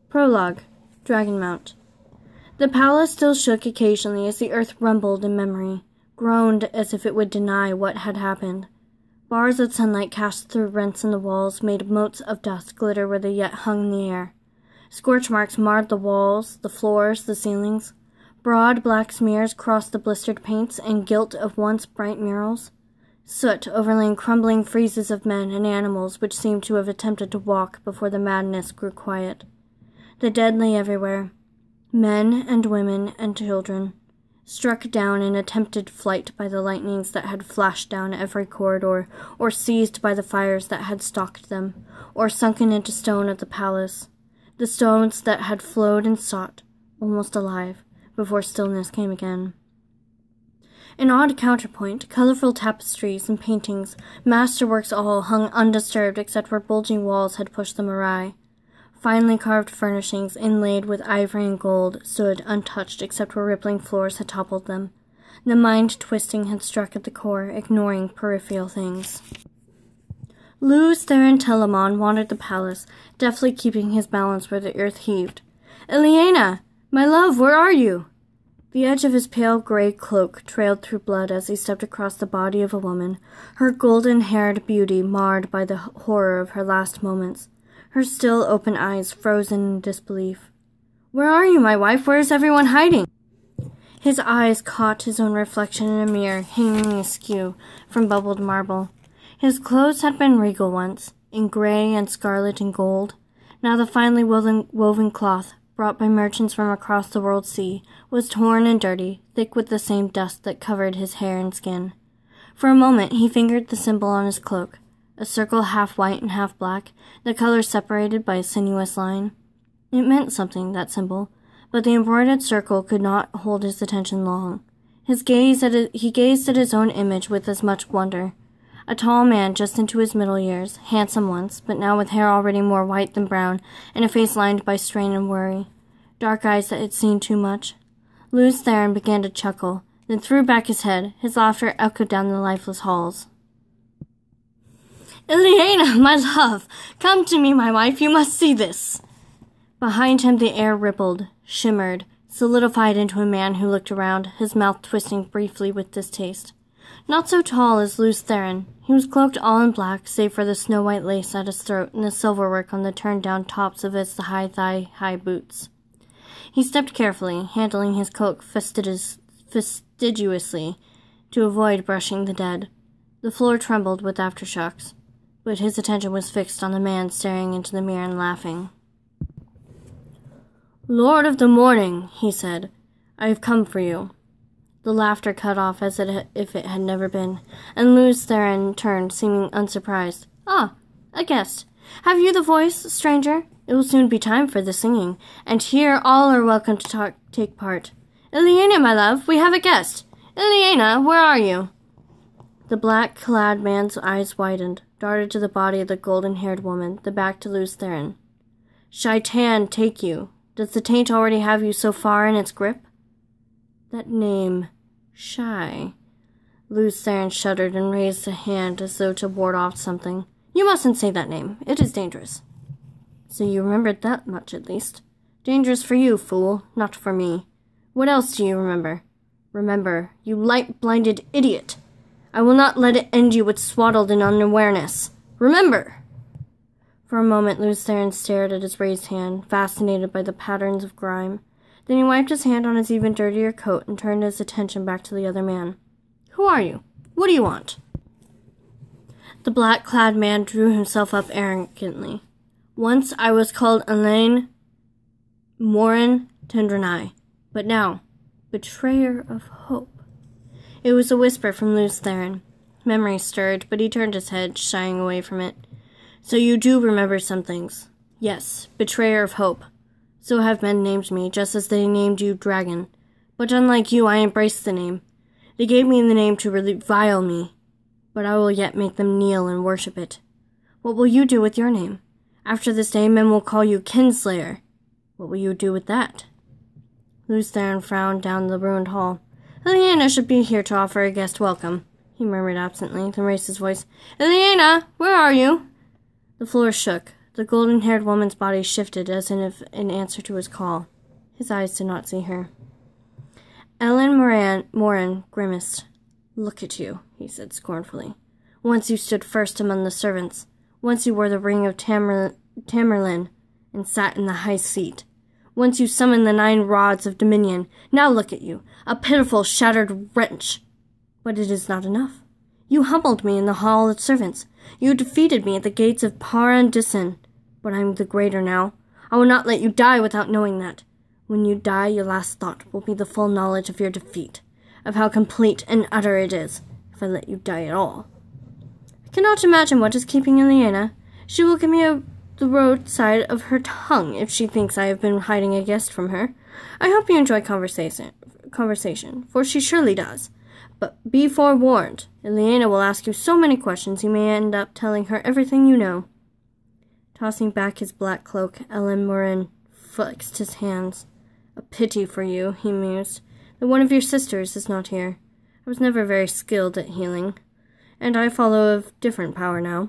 Prologue, Dragonmount. The palace still shook occasionally as the earth rumbled in memory, groaned as if it would deny what had happened. Bars of sunlight cast through rents in the walls made motes of dust glitter where they yet hung in the air. Scorch marks marred the walls, the floors, the ceilings. Broad black smears crossed the blistered paints and gilt of once bright murals. Soot overlaying crumbling friezes of men and animals which seemed to have attempted to walk before the madness grew quiet. The dead lay everywhere, men and women and children, struck down in attempted flight by the lightnings that had flashed down every corridor, or seized by the fires that had stalked them, or sunken into stone at the palace, the stones that had flowed and sought, almost alive, before stillness came again. In odd counterpoint, colorful tapestries and paintings, masterworks all, hung undisturbed except where bulging walls had pushed them awry. Finely carved furnishings, inlaid with ivory and gold, stood untouched except where rippling floors had toppled them. The mind-twisting had struck at the core, ignoring peripheral things. Luz Theron Telamon wandered the palace, deftly keeping his balance where the earth heaved. "Ileana! My love, where are you?" The edge of his pale gray cloak trailed through blood as he stepped across the body of a woman, her golden-haired beauty marred by the horror of her last moments, her still open eyes frozen in disbelief. "Where are you, my wife? Where is everyone hiding?" His eyes caught his own reflection in a mirror hanging askew from bubbled marble. His clothes had been regal once, in gray and scarlet and gold. Now the finely woven cloth, brought by merchants from across the world sea, was torn and dirty, thick with the same dust that covered his hair and skin. For a moment he fingered the symbol on his cloak, a circle half white and half black, the color separated by a sinuous line. It meant something, that symbol, but the embroidered circle could not hold his attention long. He gazed at his own image with as much wonder. A tall man just into his middle years, handsome once, but now with hair already more white than brown, and a face lined by strain and worry. Dark eyes that had seen too much. Luz Theron began to chuckle, then threw back his head. His laughter echoed down the lifeless halls. "Ileana, my love! Come to me, my wife, you must see this!" Behind him the air rippled, shimmered, solidified into a man who looked around, his mouth twisting briefly with distaste. Not so tall as Luz Theron, he was cloaked all in black, save for the snow-white lace at his throat and the silverwork on the turned-down tops of his high-thigh-high boots. He stepped carefully, handling his cloak fastidiously to avoid brushing the dead. The floor trembled with aftershocks, but his attention was fixed on the man staring into the mirror and laughing. "Lord of the morning," he said, "I have come for you." The laughter cut off as if it had never been, and Luz Theron turned, seeming unsurprised. "Ah, a guest. Have you the voice, stranger? It will soon be time for the singing, and here all are welcome to take part. Ileana, my love, we have a guest. Ileana, where are you?" The black-clad man's eyes widened, darted to the body of the golden-haired woman, the back to Luz Theron. "Shaitan take you. Does the taint already have you so far in its grip?" That name, Shy. Luz Theron shuddered and raised a hand as though to ward off something. "You mustn't say that name. It is dangerous." "So you remembered that much, at least. Dangerous for you, fool, not for me. What else do you remember? Remember, you light-blinded idiot. I will not let it end you with swaddled in unawareness. Remember!" For a moment, Luz Theron stared at his raised hand, fascinated by the patterns of grime. Then he wiped his hand on his even dirtier coat and turned his attention back to the other man. "Who are you? What do you want?" The black-clad man drew himself up arrogantly. "Once I was called Elaine Morin Tendrenai, but now, betrayer of hope." It was a whisper from Luz Theron. Memory stirred, but he turned his head, shying away from it. "So you do remember some things. Yes, betrayer of hope. So have men named me, just as they named you Dragon. But unlike you, I embraced the name. They gave me the name to revile me, but I will yet make them kneel and worship it. What will you do with your name? After this day, men will call you Kinslayer. What will you do with that?" Luz Theron frowned down the ruined hall. "Ileana should be here to offer a guest welcome," he murmured absently, then raised his voice. "Ileana, where are you?" The floor shook. The golden-haired woman's body shifted as if in answer to his call. His eyes did not see her. Ellen Morin grimaced. "Look at you," he said scornfully. "Once you stood first among the servants. Once you wore the ring of Tamerlane and sat in the high seat. Once you summoned the 9 rods of dominion. Now look at you, a pitiful, shattered wretch. But it is not enough. You humbled me in the hall of servants. You defeated me at the gates of Paradisen. But I am the greater now. I will not let you die without knowing that. When you die, your last thought will be the full knowledge of your defeat, of how complete and utter it is, if I let you die at all. I cannot imagine what is keeping Ileana. She will give me the roadside of her tongue if she thinks I have been hiding a guest from her. I hope you enjoy conversation, for she surely does. But be forewarned, Ileana will ask you so many questions you may end up telling her everything you know." Tossing back his black cloak, Ellen Morin flexed his hands. "A pity for you," he mused, "that one of your sisters is not here. I was never very skilled at healing, and I follow a different power now.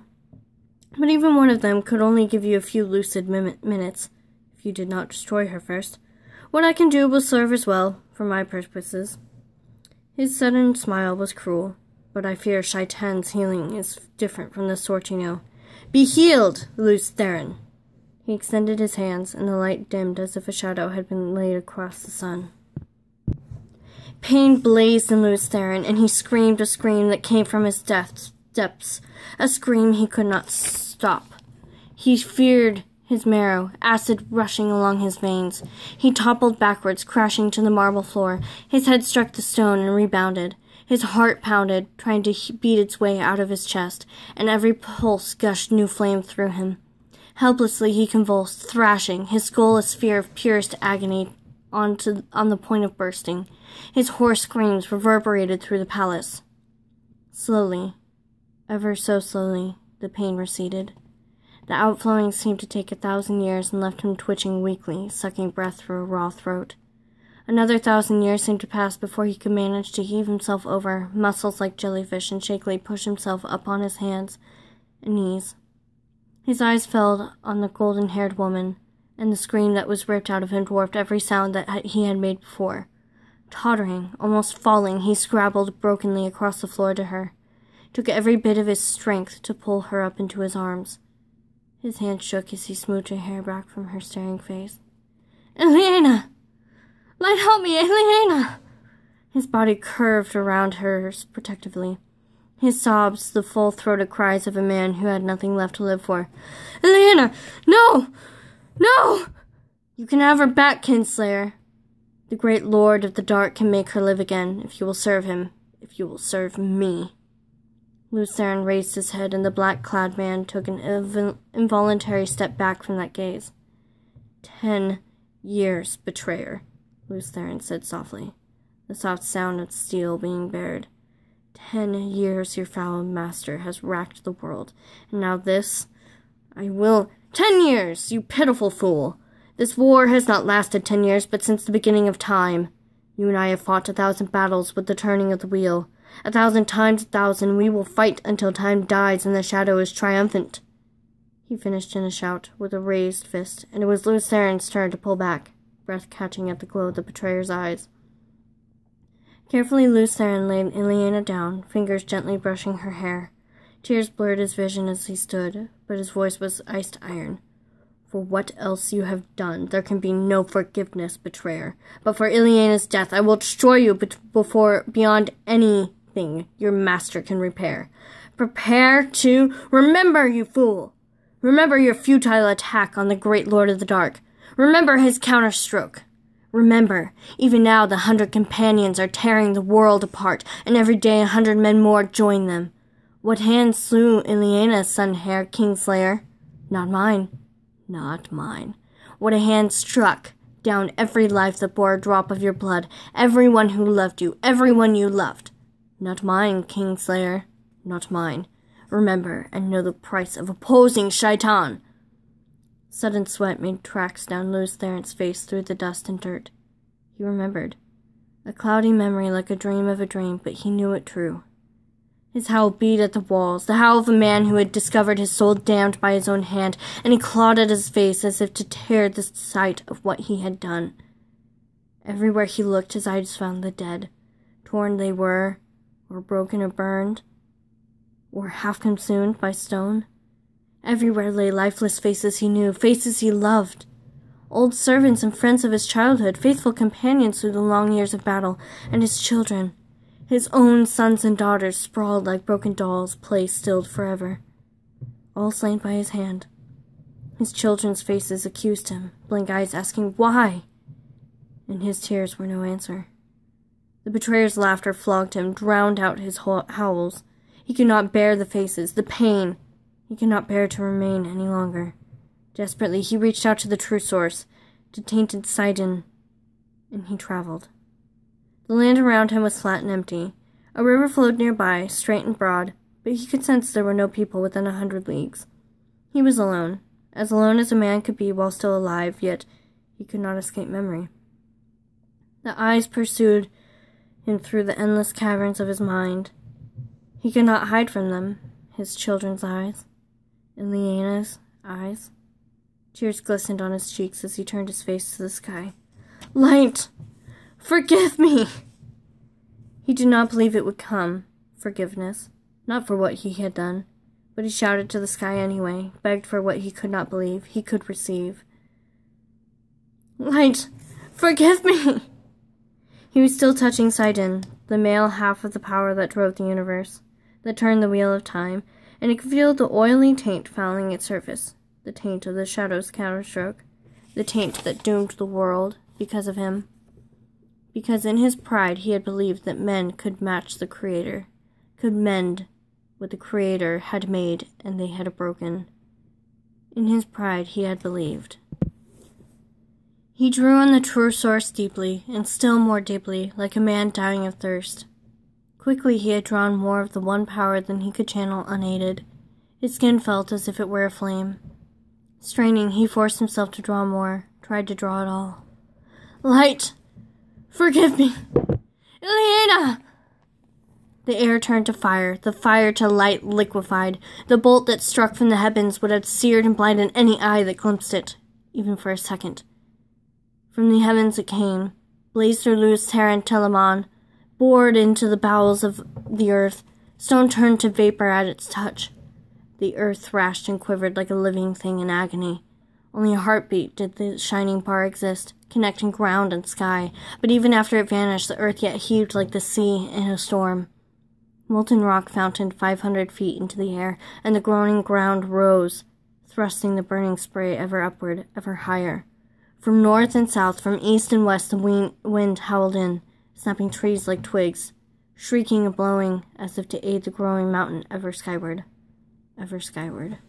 But even one of them could only give you a few lucid minutes, if you did not destroy her first. What I can do will serve as well, for my purposes." His sudden smile was cruel, but I fear Shaitan's healing is different from the sort you know. "Be healed, Luce Theron!" He extended his hands, and the light dimmed as if a shadow had been laid across the sun. Pain blazed in Luce Theron, and he screamed a scream that came from his depths, a scream he could not stop. He feared his marrow, acid rushing along his veins. He toppled backwards, crashing to the marble floor. His head struck the stone and rebounded. His heart pounded, trying to beat its way out of his chest, and every pulse gushed new flame through him. Helplessly he convulsed, thrashing, his skull a sphere of purest agony on the point of bursting. His hoarse screams reverberated through the palace. Slowly, ever so slowly, the pain receded. The outflowing seemed to take 1,000 years and left him twitching weakly, sucking breath through a raw throat. Another 1,000 years seemed to pass before he could manage to heave himself over, muscles like jellyfish, and shakily push himself up on his hands and knees. His eyes fell on the golden-haired woman, and the scream that was ripped out of him dwarfed every sound that he had made before. Tottering, almost falling, he scrabbled brokenly across the floor to her, took every bit of his strength to pull her up into his arms. His hand shook as he smoothed her hair back from her staring face. "Ileana! Light, help me, Ileana!" His body curved around hers protectively. His sobs, the full-throated cries of a man who had nothing left to live for. "Ileana! No! No! You can have her back, Kinslayer. The great lord of the dark can make her live again, if you will serve him, if you will serve me." Luce Theron raised his head, and the black-clad man took an involuntary step back from that gaze. 10 years, betrayer," Luce Theron said softly, the soft sound of steel being bared. 10 years your foul master has racked the world, and now this? I will— 10 years, you pitiful fool! This war has not lasted 10 years, but since the beginning of time. You and I have fought 1,000 battles with the turning of the wheel. 1,000 times 1,000 we will fight until time dies and the shadow is triumphant. He finished in a shout, with a raised fist, and it was Luce Theron's turn to pull back, breath catching at the glow of the betrayer's eyes. Carefully Luce Theron laid Ileana down, fingers gently brushing her hair. Tears blurred his vision as he stood, but his voice was iced iron. "For what else you have done, there can be no forgiveness, betrayer. But for Ileana's death, I will destroy you beyond anything your master can repair. Prepare to— Remember, you fool! Remember your futile attack on the great Lord of the Dark. Remember his counterstroke. Remember, even now the 100 companions are tearing the world apart, and every day 100 men more join them. What hand slew Ileana, Sun-Hair Kingslayer? Not mine. Not mine. What a hand struck down every life that bore a drop of your blood, everyone who loved you, everyone you loved. Not mine, Kingslayer. Not mine. Remember, and know the price of opposing Shaitan." Sudden sweat made tracks down Luce Theron's face through the dust and dirt. He remembered. A cloudy memory like a dream of a dream, but he knew it true. His howl beat at the walls, the howl of a man who had discovered his soul damned by his own hand, and he clawed at his face as if to tear the sight of what he had done. Everywhere he looked, his eyes found the dead. Torn they were, or broken or burned, or half consumed by stone. Everywhere lay lifeless faces he knew, faces he loved. Old servants and friends of his childhood, faithful companions through the long years of battle, and his children. His own sons and daughters, sprawled like broken dolls, play stilled forever. All slain by his hand. His children's faces accused him, blank eyes asking why, and his tears were no answer. The betrayer's laughter flogged him, drowned out his howls. He could not bear the faces, the pain. He could not bear to remain any longer. Desperately, he reached out to the true source, to tainted Sidon, and he traveled. The land around him was flat and empty. A river flowed nearby, straight and broad, but he could sense there were no people within 100 leagues. He was alone as a man could be while still alive, yet he could not escape memory. The eyes pursued him through the endless caverns of his mind. He could not hide from them, his children's eyes, and Leanna's eyes. Tears glistened on his cheeks as he turned his face to the sky. Light! Forgive me! He did not believe it would come, forgiveness, not for what he had done, but he shouted to the sky anyway, begged for what he could not believe he could receive. Light! Forgive me! He was still touching Sidon, the male half of the power that drove the universe, that turned the wheel of time, and he could feel the oily taint fouling its surface, the taint of the shadow's counterstroke, the taint that doomed the world because of him. Because in his pride he had believed that men could match the Creator, could mend what the Creator had made and they had broken. In his pride he had believed. He drew on the true source deeply, and still more deeply, like a man dying of thirst. Quickly he had drawn more of the one power than he could channel unaided. His skin felt as if it were aflame. Straining, he forced himself to draw more, tried to draw it all. Light! Forgive me! Ileana! The air turned to fire, the fire to light liquefied. The bolt that struck from the heavens would have seared and blinded any eye that glimpsed it, even for a second. From the heavens it came, blazed through loose Terra and Telamon, bored into the bowels of the earth. Stone turned to vapor at its touch. The earth thrashed and quivered like a living thing in agony. Only a heartbeat did the shining bar exist, connecting ground and sky, but even after it vanished, the earth yet heaved like the sea in a storm. Molten rock fountained 500 feet into the air, and the groaning ground rose, thrusting the burning spray ever upward, ever higher. From north and south, from east and west, the wind howled in, snapping trees like twigs, shrieking and blowing as if to aid the growing mountain ever skyward, ever skyward.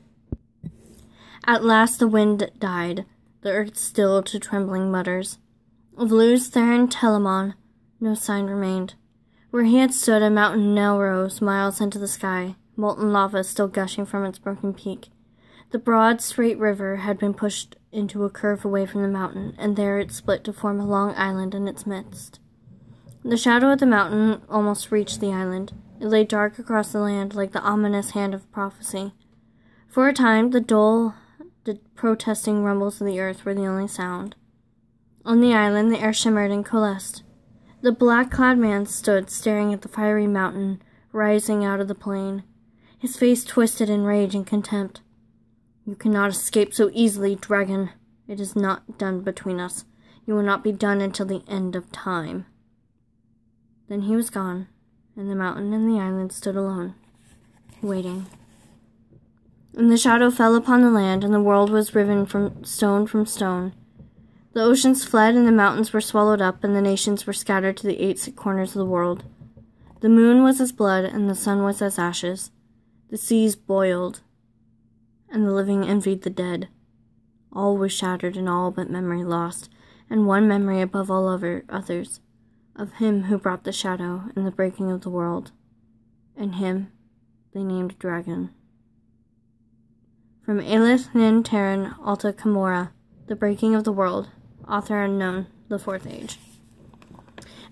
At last the wind died, the earth stilled to trembling mutters. Of Luz, Theron, Telamon, no sign remained. Where he had stood, a mountain now rose, miles into the sky, molten lava still gushing from its broken peak. The broad, straight river had been pushed into a curve away from the mountain, and there it split to form a long island in its midst. The shadow of the mountain almost reached the island. It lay dark across the land like the ominous hand of prophecy. For a time, the protesting rumbles of the earth were the only sound. On the island, the air shimmered and coalesced. The black-clad man stood staring at the fiery mountain rising out of the plain, his face twisted in rage and contempt. You cannot escape so easily, dragon. It is not done between us. You will not be done until the end of time. Then he was gone, and the mountain and the island stood alone, waiting. And the shadow fell upon the land, and the world was riven from stone. The oceans fled, and the mountains were swallowed up, and the nations were scattered to the 8 corners of the world. The moon was as blood, and the sun was as ashes. The seas boiled, and the living envied the dead. All was shattered, and all but memory lost, and one memory above all others, of him who brought the shadow and the breaking of the world. And him they named Dragon. From Aelith Nin Terran Alta Camorra, The Breaking of the World, author unknown, the 4th Age.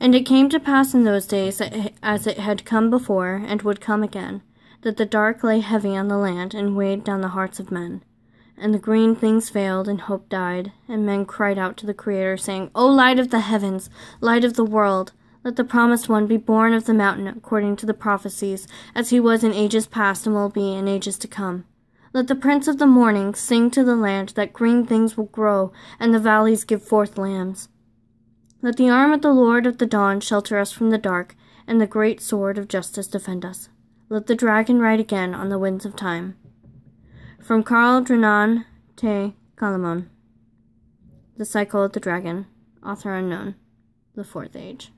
And it came to pass in those days, as it had come before, and would come again, that the dark lay heavy on the land, and weighed down the hearts of men. And the green things failed, and hope died, and men cried out to the Creator, saying, O light of the heavens, light of the world, let the promised one be born of the mountain according to the prophecies, as he was in ages past and will be in ages to come. Let the Prince of the morning sing to the land that green things will grow, and the valleys give forth lambs. Let the arm of the Lord of the dawn shelter us from the dark, and the great sword of justice defend us. Let the dragon ride again on the winds of time. From Carl Drinan te Calamon. The Cycle of the Dragon. Author unknown. The Fourth Age.